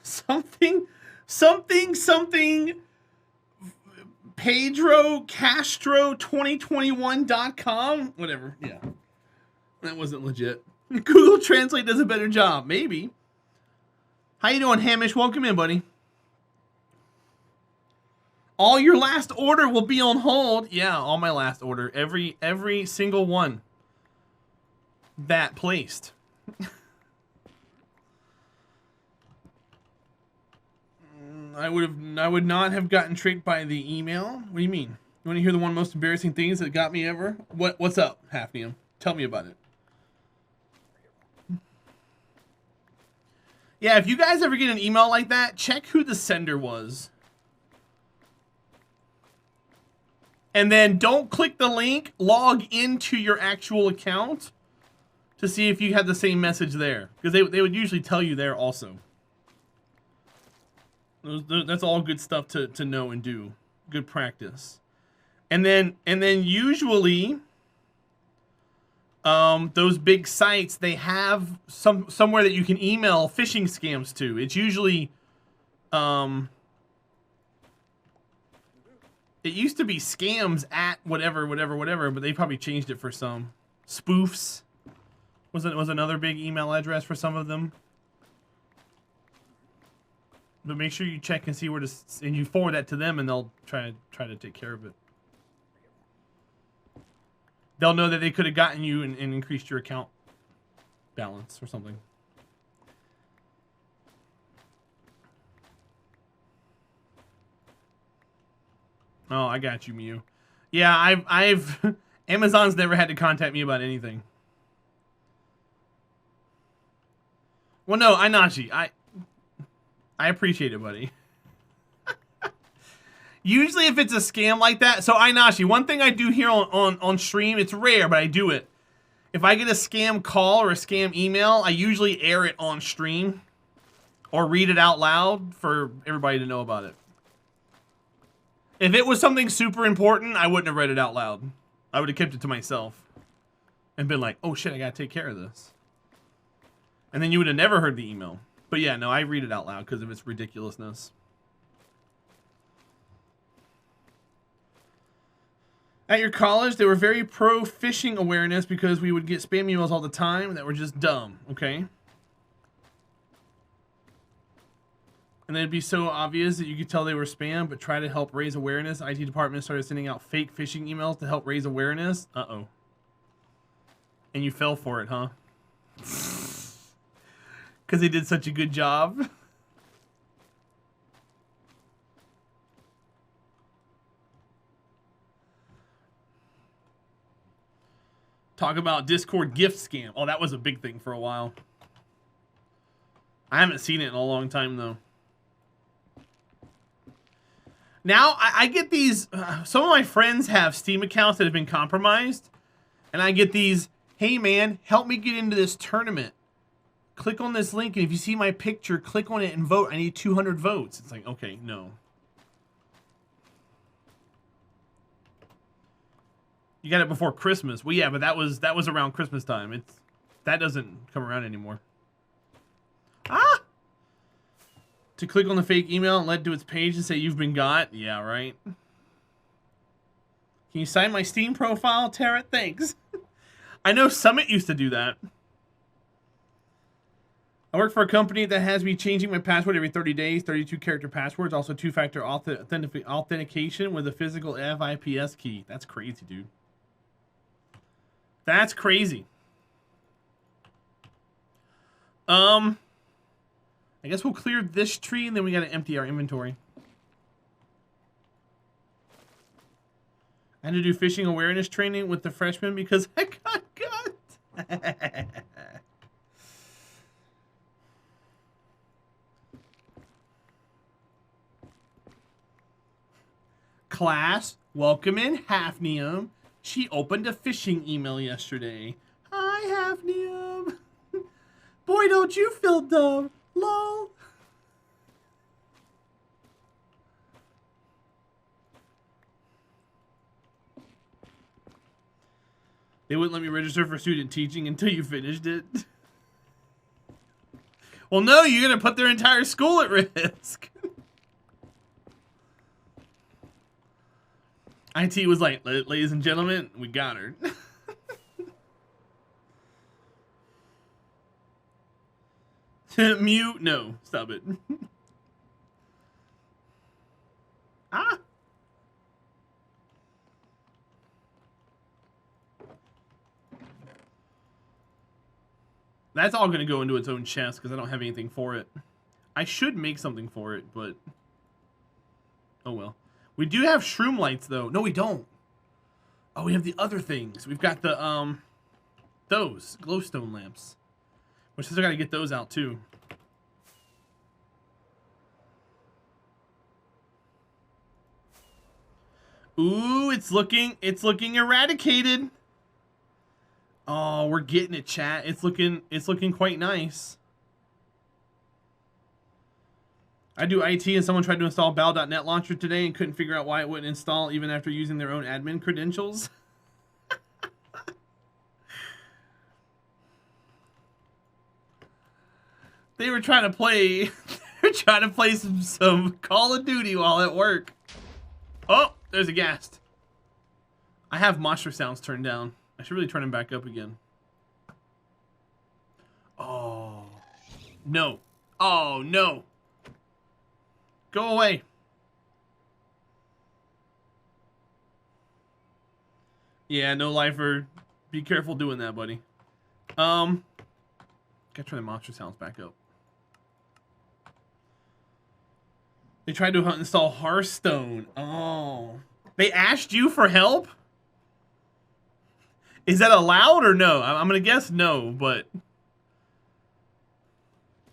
something Pedro Castro 2021.com. Whatever. Yeah. That wasn't legit. Google Translate does a better job. Maybe. How you doing, Hamish? Welcome in, buddy. All your last order will be on hold. Yeah, all my last order. Every single one that placed. I would not have gotten tricked by the email. What do you mean? You want to hear the one most embarrassing things that got me ever? What's up, Hafnium? Tell me about it. Yeah, if you guys ever get an email like that, check who the sender was. And then don't click the link, log into your actual account to see if you had the same message there. Because they would usually tell you there also. That's all good stuff to know and do. Good practice. And then usually those big sites, they have somewhere that you can email phishing scams to. It's usually it used to be scams at whatever, but they probably changed it for some. Spoofs was another big email address for some of them. But make sure you check and see where to, and you forward that to them, and they'll try to take care of it. They'll know that they could have gotten you and increased your account balance or something. Oh, I got you, Mew. Yeah, I've Amazon's never had to contact me about anything. Well, no, Inachi, I appreciate it, buddy. Usually if it's a scam like that, so Inachi, one thing I do here on stream, it's rare, but I do it. If I get a scam call or a scam email, I usually air it on stream or read it out loud for everybody to know about it. If it was something super important, I wouldn't have read it out loud. I would have kept it to myself and been like, oh shit, I gotta take care of this. And then you would have never heard the email. But yeah, no, I read it out loud because of its ridiculousness. At your college, they were very pro phishing awareness because we would get spam emails all the time that were just dumb, okay? And it'd be so obvious that you could tell they were spam, but try to help raise awareness. IT department started sending out fake phishing emails to help raise awareness. Uh-oh. And you fell for it, huh? Because they did such a good job. Talk about Discord gift scam. Oh, that was a big thing for a while. I haven't seen it in a long time, though. Now, I get these... some of my friends have Steam accounts that have been compromised. And I get these, hey man, help me get into this tournament. Click on this link, and if you see my picture, click on it and vote. I need 200 votes. It's like, okay, no. You got it before Christmas. Well, yeah, but that was around Christmas time. That doesn't come around anymore. Ah! To click on the fake email and lead to its page and say you've been got. Yeah, right. Can you sign my Steam profile, Tara? Thanks. I know Summit used to do that. I work for a company that has me changing my password every 30 days, 32-character passwords, also two-factor authentication with a physical FIPS key. That's crazy, dude. That's crazy. I guess we'll clear this tree, and then we gotta empty our inventory. I had to do phishing awareness training with the freshmen because I got got. Class, welcome in Hafnium. She opened a phishing email yesterday. Hi, Hafnium. Boy, don't you feel dumb. Lol. They wouldn't let me register for student teaching until you finished it. Well, no, you're going to put their entire school at risk. IT was like, ladies and gentlemen, we got her. Mute? No, stop it. Ah. That's all going to go into its own chest because I don't have anything for it. I should make something for it, but... Oh, well. We do have shroom lights, though. No, we don't. Oh, we have the other things. We've got the, those glowstone lamps. Which I got to get those out, too. Ooh, it's looking eradicated. Oh, we're getting it, chat. It's looking quite nice. I do IT and someone tried to install Bal.net launcher today and couldn't figure out why it wouldn't install even after using their own admin credentials. They were trying to play some Call of Duty while at work. Oh, there's a ghast. I have monster sounds turned down. I should really turn them back up again. Oh. No. Oh, no. Go away. Yeah, no lifer. Be careful doing that, buddy. Gotta turn the monster sounds back up. They tried to install Hearthstone. Oh. They asked you for help? Is that allowed or no? I'm gonna guess no, but...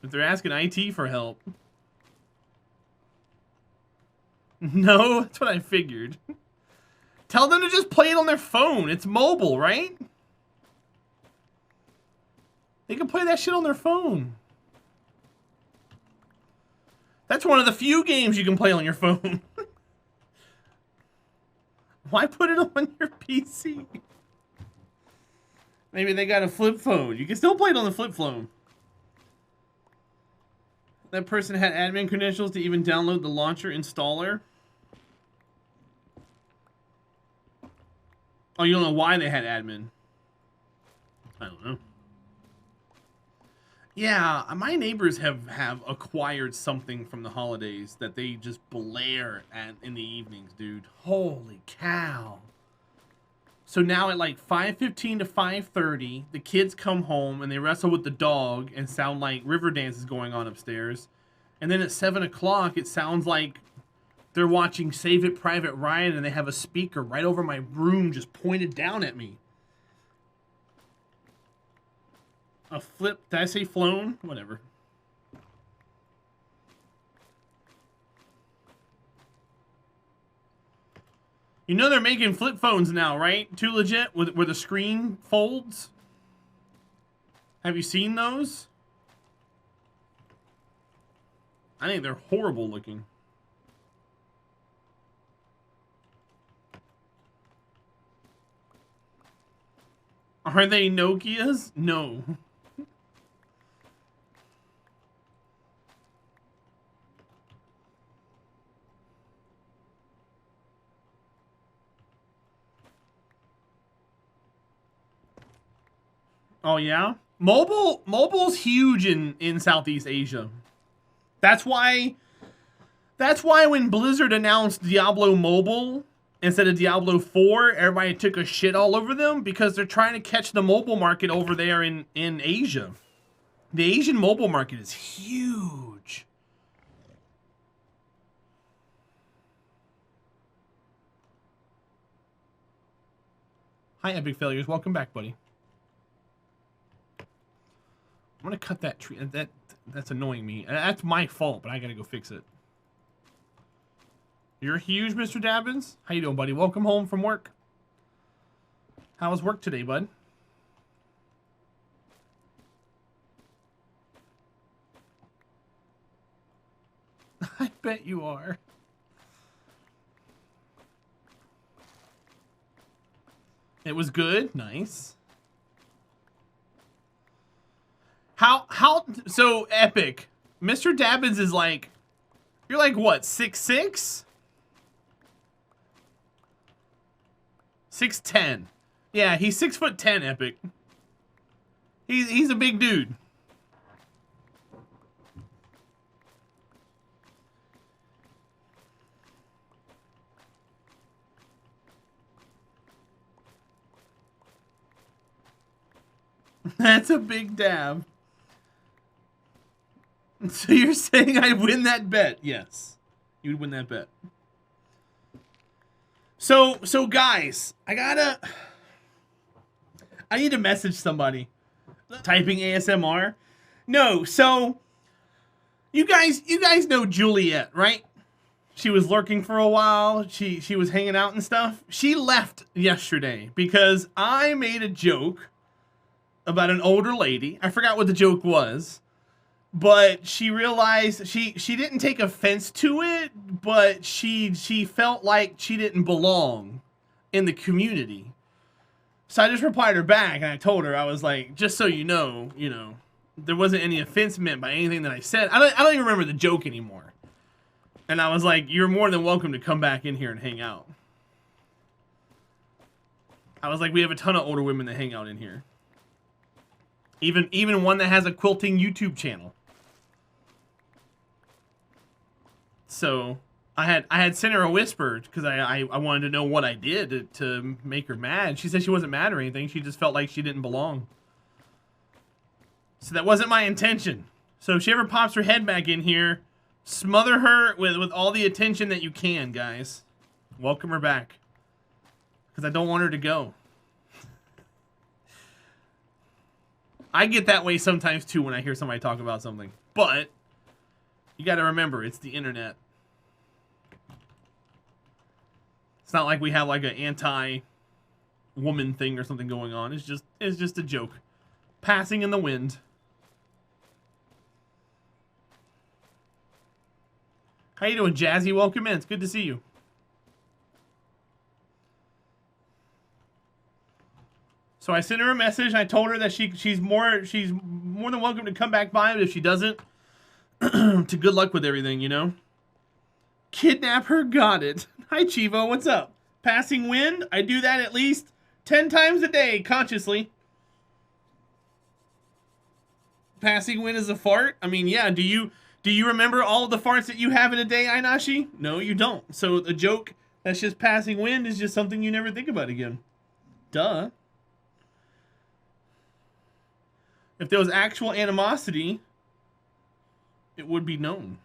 if they're asking IT for help... No, that's what I figured. Tell them to just play it on their phone. It's mobile, right? They can play that shit on their phone. That's one of the few games you can play on your phone. Why put it on your PC? Maybe they got a flip phone. You can still play it on the flip phone. That person had admin credentials to even download the launcher installer. Oh, you don't know why they had admin? I don't know. Yeah, my neighbors have acquired something from the holidays that they just blare at in the evenings, dude. Holy cow. So now at like 5:15 to 5:30, the kids come home and they wrestle with the dog and sound like river dance is going on upstairs. And then at 7 o'clock, it sounds like they're watching Save It Private Ryan and they have a speaker right over my room just pointed down at me. A flip, did I say flown? Whatever. You know they're making flip phones now, right? Too legit, where the screen folds. Have you seen those? I think they're horrible looking. Are they Nokias? No. Oh yeah? Mobile's huge in Southeast Asia. That's why when Blizzard announced Diablo Mobile instead of Diablo 4, everybody took a shit all over them because they're trying to catch the mobile market over there in Asia. The Asian mobile market is huge. Hi, Epic Failures. Welcome back, buddy. I'm gonna cut that tree. That's annoying me. That's my fault, but I gotta go fix it. You're huge, Mr. Dabbins. How you doing, buddy? Welcome home from work. How was work today, bud? I bet you are. It was good. Nice. How so epic? Mr. Dabbins is like, you're like what, 6'6"? 6'10". Yeah, he's 6'10", Epic. He's a big dude. That's a big dab. So you're saying I win that bet? Yes, you'd win that bet. So guys, I need to message somebody. Typing ASMR. No, so you guys know Juliet, right? She was lurking for a while. She was hanging out and stuff. She left yesterday because I made a joke about an older lady. I forgot what the joke was. But she realized she didn't take offense to it, but she felt like she didn't belong in the community. So I just replied her back and I told her, I was like, just so you know, there wasn't any offense meant by anything that I said. I don't even remember the joke anymore. And I was like, you're more than welcome to come back in here and hang out. I was like, we have a ton of older women that hang out in here. Even one that has a quilting YouTube channel. So I had sent her a whisper because I wanted to know what I did to make her mad. She said she wasn't mad or anything. She just felt like she didn't belong. So that wasn't my intention. So if she ever pops her head back in here, smother her with all the attention that you can, guys. Welcome her back. Because I don't want her to go. I get that way sometimes too when I hear somebody talk about something. But you got to remember, it's the internet. It's not like we have like an anti-woman thing or something going on. It's just a joke. Passing in the wind. How you doing, Jazzy? Welcome in. It's good to see you. So I sent her a message and I told her that she's more than welcome to come back by, but if she doesn't, to good luck with everything, you know? Kidnap her, got it. Hi, Chivo, what's up? Passing wind? I do that at least 10 times a day, consciously. Passing wind is a fart? I mean, yeah, do you remember all of the farts that you have in a day, Ainashi? No, you don't. So a joke that's just passing wind is just something you never think about again. Duh. If there was actual animosity, it would be known.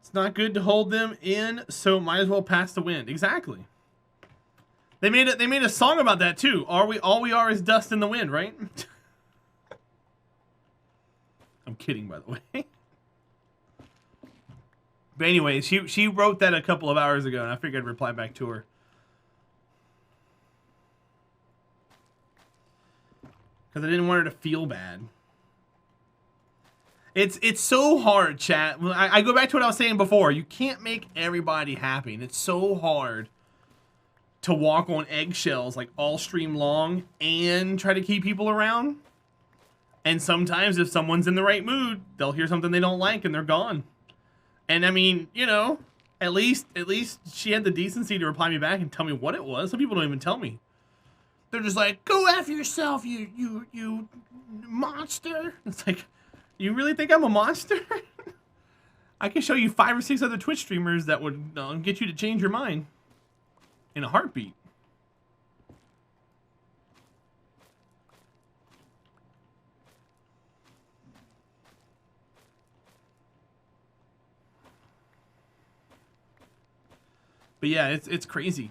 It's not good to hold them in, so might as well pass the wind. Exactly. They made a song about that too. All we are is dust in the wind, right? I'm kidding, by the way. But anyway, she wrote that a couple of hours ago, and I figured I'd reply back to her. Because I didn't want her to feel bad. It's so hard, chat. I go back to what I was saying before. You can't make everybody happy, and it's so hard to walk on eggshells like all stream long and try to keep people around. And sometimes if someone's in the right mood, they'll hear something they don't like and they're gone. And I mean, you know, at least she had the decency to reply me back and tell me what it was. Some people don't even tell me. They're just like, go after yourself, you monster. It's like, you really think I'm a monster? I can show you 5 or 6 other Twitch streamers that would get you to change your mind in a heartbeat. But yeah, it's crazy.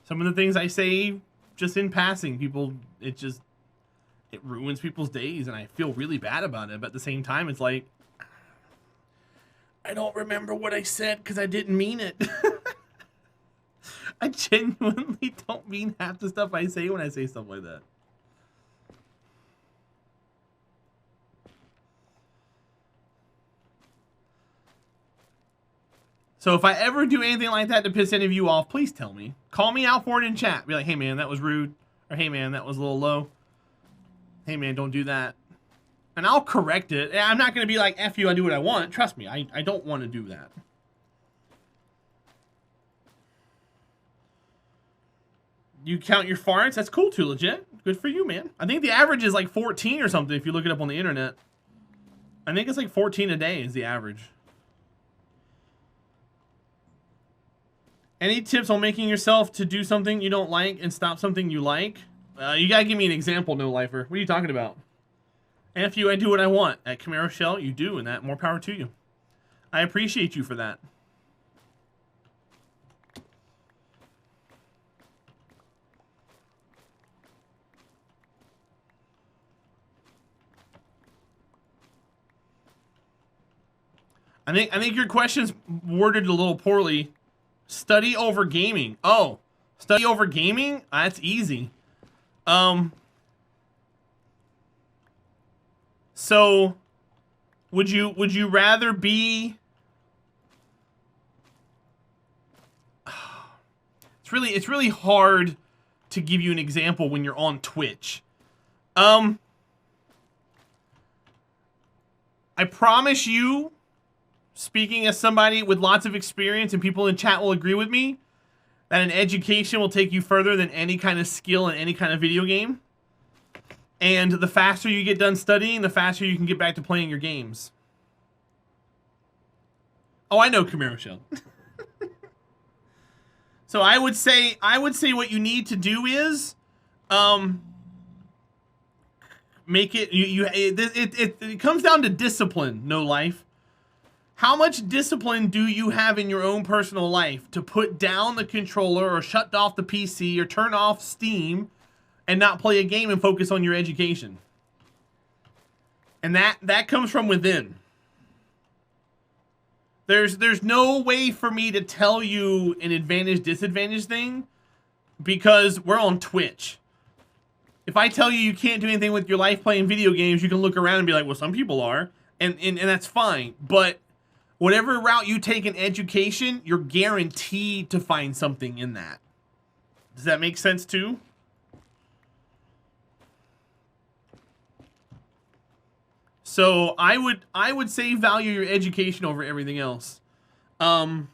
Some of the things I say just in passing, people, it ruins people's days, and I feel really bad about it. But at the same time, it's like, I don't remember what I said because I didn't mean it. I genuinely don't mean half the stuff I say when I say stuff like that. So if I ever do anything like that to piss any of you off, please tell me. Call me out for it in chat. Be like, hey man, that was rude. Or hey man, that was a little low. Hey man, don't do that. And I'll correct it. I'm not going to be like, F you, I do what I want. Trust me, I don't want to do that. You count your farts? That's cool too, legit. Good for you, man. I think the average is like 14 or something if you look it up on the internet. I think it's like 14 a day is the average. Any tips on making yourself to do something you don't like and stop something you like? You gotta give me an example, No Lifer. What are you talking about? F you, I do what I want. At Camaro Shell, you do, and that more power to you. I appreciate you for that. I think your question's worded a little poorly. Study over gaming. Oh, study over gaming? That's easy. So would you rather be It's really hard to give you an example when you're on Twitch. I promise you, speaking as somebody with lots of experience, and people in chat will agree with me, that an education will take you further than any kind of skill in any kind of video game. And the faster you get done studying, the faster you can get back to playing your games. Oh, I know, Camaro Shell. So I would say what you need to do is make it it comes down to discipline, No Life. How much discipline do you have in your own personal life to put down the controller or shut off the PC or turn off Steam and not play a game and focus on your education? And that comes from within. There's no way for me to tell you an advantage disadvantage thing because we're on Twitch. If I tell you you can't do anything with your life playing video games, you can look around and be like, well, some people are, and that's fine. But whatever route you take in education, you're guaranteed to find something in that. Does that make sense too? So I would say value your education over everything else. Well,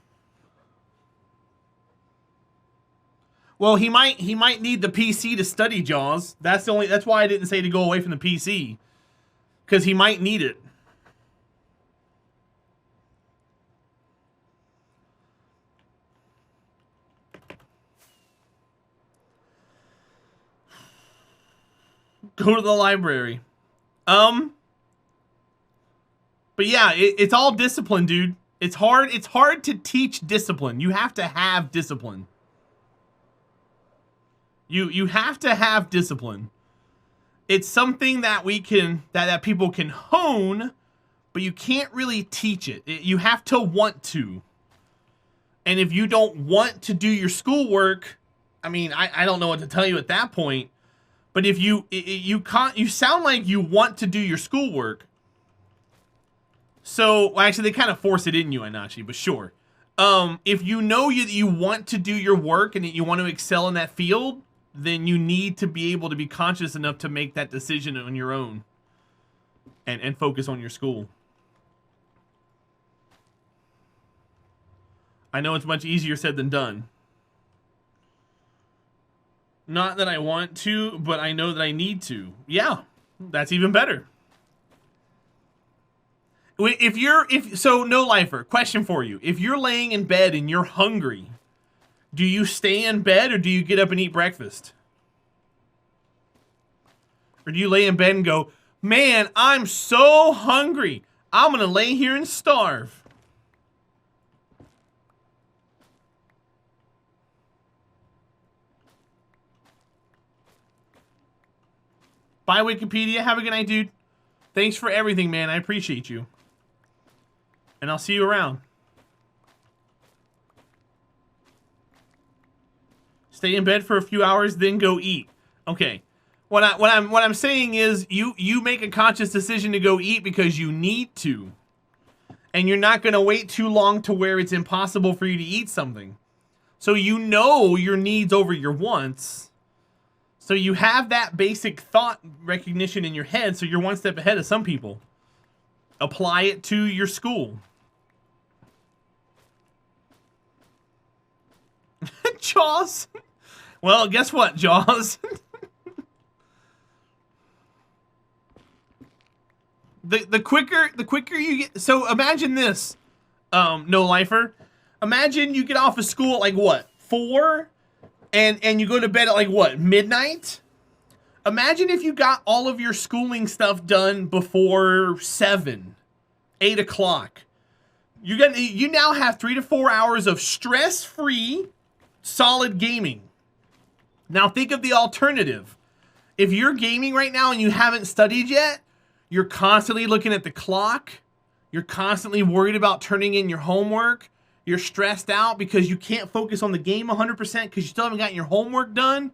he might need the PC to study Jaws. That's why I didn't say to go away from the PC, because he might need it. Go to the library. But yeah, it's all discipline, dude. It's hard to teach discipline. You have to have discipline. You have to have discipline. It's something that that people can hone, but you can't really teach it. You have to want to. And if you don't want to do your schoolwork, I mean, I don't know what to tell you at that point. But if you sound like you want to do your schoolwork. So, well, actually, they kind of force it in you, Anachi, but sure. If you know you want to do your work and that you want to excel in that field, then you need to be able to be conscious enough to make that decision on your own and focus on your school. I know it's much easier said than done. Not that I want to, but I know that I need to. Yeah, that's even better. So No Lifer, question for you. If you're laying in bed and you're hungry, do you stay in bed or do you get up and eat breakfast? Or do you lay in bed and go, man, I'm so hungry. I'm going to lay here and starve. Bye, Wikipedia. Have a good night, dude. Thanks for everything, man. I appreciate you. And I'll see you around. Stay in bed for a few hours, then go eat. Okay. What I'm saying is you make a conscious decision to go eat because you need to. And you're not going to wait too long to where it's impossible for you to eat something. So you know your needs over your wants. So you have that basic thought recognition in your head, so you're one step ahead of some people. Apply it to your school. Jaws. Well, guess what, Jaws? the quicker you get. So imagine this, no lifer. Imagine you get off of school at like what, 4, and you go to bed at like what, midnight. Imagine if you got all of your schooling stuff done before 7, 8 o'clock. You now have 3 to 4 hours of stress-free, solid gaming. Now think of the alternative. If you're gaming right now and you haven't studied yet, you're constantly looking at the clock. You're constantly worried about turning in your homework. You're stressed out because you can't focus on the game 100% because you still haven't gotten your homework done.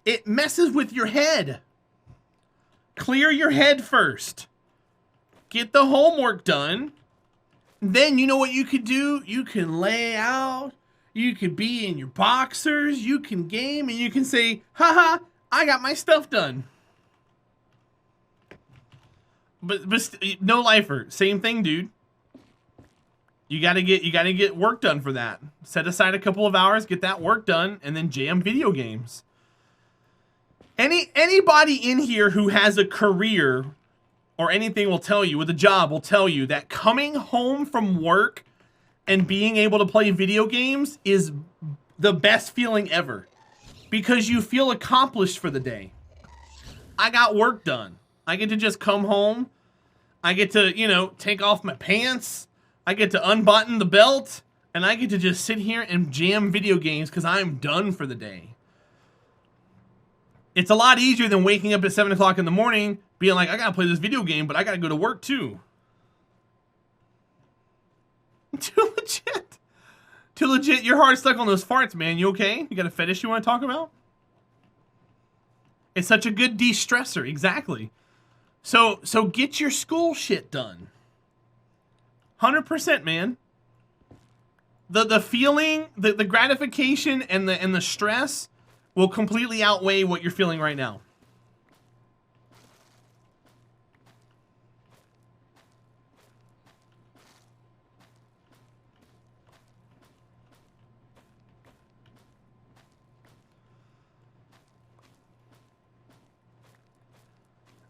It messes with your head. Clear your head first. Get the homework done. Then you know what you could do? You can lay out. You could be in your boxers. You can game and you can say, haha, I got my stuff done. But no lifer. Same thing, dude. You gotta get work done for that. Set aside a couple of hours, get that work done, and then jam video games. Anybody in here who has a career or anything will tell you, with a job will tell you that coming home from work and being able to play video games is the best feeling ever. Because you feel accomplished for the day. I got work done. I get to just come home. I get to, you know, take off my pants. I get to unbutton the belt. And I get to just sit here and jam video games because I'm done for the day. It's a lot easier than waking up at 7 o'clock in the morning being like, I gotta play this video game, but I gotta go to work too. Too legit. Too legit. Your heart's stuck on those farts, man. You okay? You got a fetish you want to talk about? It's such a good de-stressor. Exactly. So get your school shit done. 100%, man. The feeling, the gratification and the stress will completely outweigh what you're feeling right now.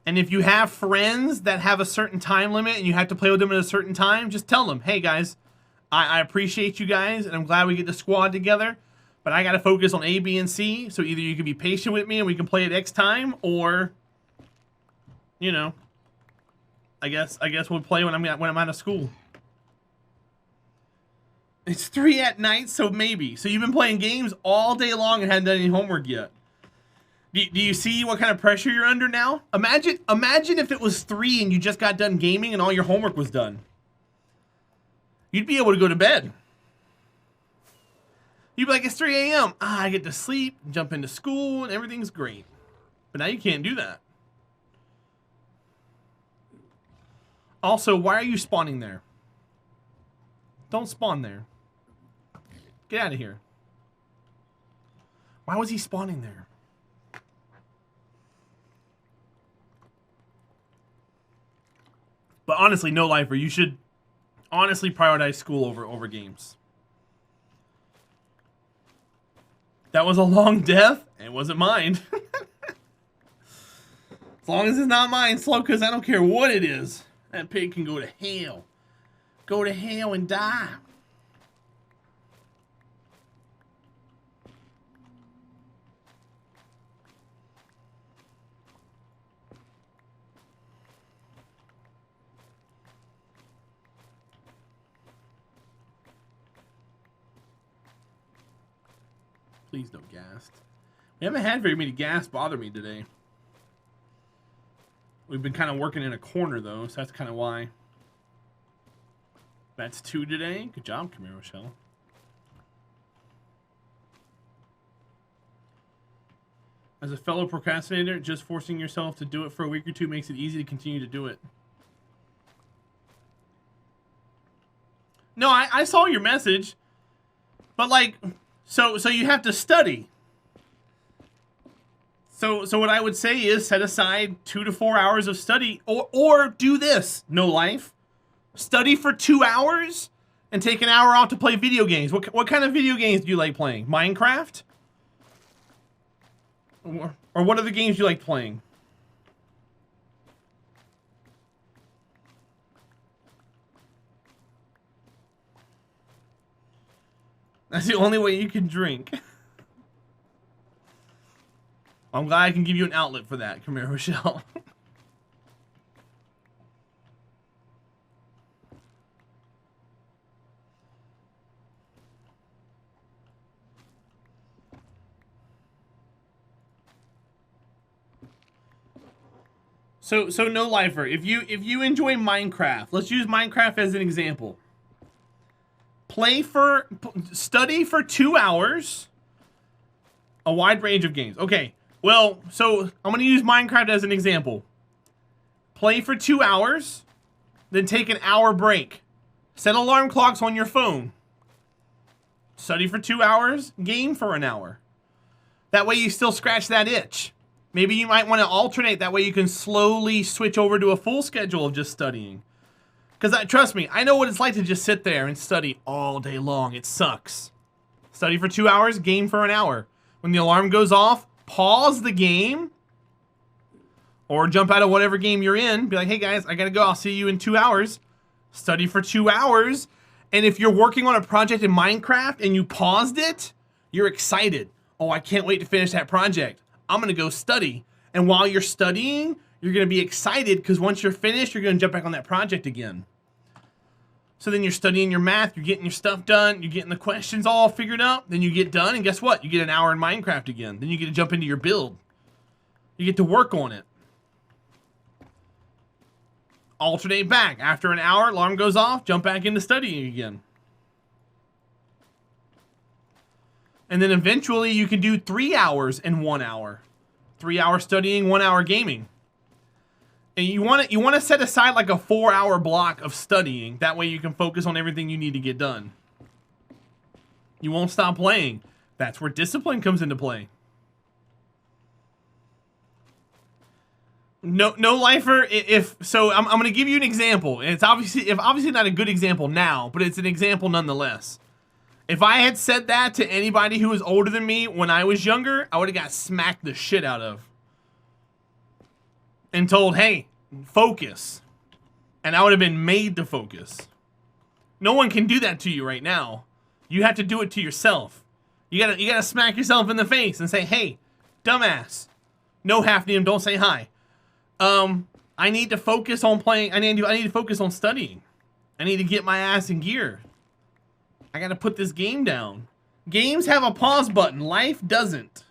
And if you have friends that have a certain time limit and you have to play with them at a certain time, just tell them, hey guys, I appreciate you guys and I'm glad we get the squad together, but I got to focus on A, B, and C. So either you can be patient with me and we can play at X time, or, you know, I guess we'll play when I'm out of school. It's 3 at night, so maybe. So you've been playing games all day long and hadn't done any homework yet. Do you see what kind of pressure you're under now? Imagine if it was 3 and you just got done gaming and all your homework was done. You'd be able to go to bed. You'd be like, it's 3 a.m. I get to sleep, jump into school, and everything's great. But now you can't do that. Also, why are you spawning there? Don't spawn there. Get out of here. Why was he spawning there? But honestly, no lifer, you should honestly prioritize school over games. That was a long death. It wasn't mine. As long as it's not mine, slow, because I don't care what it is. That pig can go to hell. Go to hell and die. Please don't ghast. We haven't had very many gas bother me today. We've been kind of working in a corner, though, so that's kind of why. That's 2 today. Good job, Camille Rochelle. As a fellow procrastinator, just forcing yourself to do it for a week or 2 makes it easy to continue to do it. No, I saw your message. But like, so you have to study. So what I would say is set aside 2 to 4 hours of study, or do this. No life. Study for 2 hours and take an hour off to play video games. What kind of video games do you like playing? Minecraft? Or what other games do you like playing? That's the only way you can drink. I'm glad I can give you an outlet for that. Come here, Rochelle. So no lifer. If you enjoy Minecraft, let's use Minecraft as an example. Study for 2 hours. A wide range of games. Okay. Well, so I'm gonna use Minecraft as an example. Play for 2 hours, then take an hour break. Set alarm clocks on your phone. Study for 2 hours, game for an hour. That way you still scratch that itch. Maybe you might want to alternate. That way you can slowly switch over to a full schedule of just studying. Because trust me, I know what it's like to just sit there and study all day long. It sucks. Study for 2 hours, game for an hour. When the alarm goes off, pause the game. Or jump out of whatever game you're in. Be like, hey guys, I gotta go. I'll see you in 2 hours. Study for 2 hours. And if you're working on a project in Minecraft and you paused it, you're excited. Oh, I can't wait to finish that project. I'm gonna go study. And while you're studying, you're gonna be excited because once you're finished, you're gonna jump back on that project again. So then you're studying your math, you're getting your stuff done, you're getting the questions all figured out, then you get done, and guess what? You get an hour in Minecraft again. Then you get to jump into your build. You get to work on it. Alternate back. After an hour, alarm goes off, jump back into studying again. And then eventually you can do 3 hours in 1 hour. 3 hours studying, 1 hour gaming. And you want to set aside like a 4 hour block of studying. That way you can focus on everything you need to get done. You won't stop playing. That's where discipline comes into play. No lifer. I'm going to give you an example. And it's obviously not a good example now, but it's an example nonetheless. If I had said that to anybody who was older than me when I was younger, I would have got smacked the shit out of. And told, hey, focus. And I would have been made to focus. No one can do that to you right now. You have to do it to yourself. You gotta smack yourself in the face and say, hey, dumbass. No half-name, don't say hi. I need to focus on playing. I need to focus on studying. I need to get my ass in gear. I gotta put this game down. Games have a pause button. Life doesn't.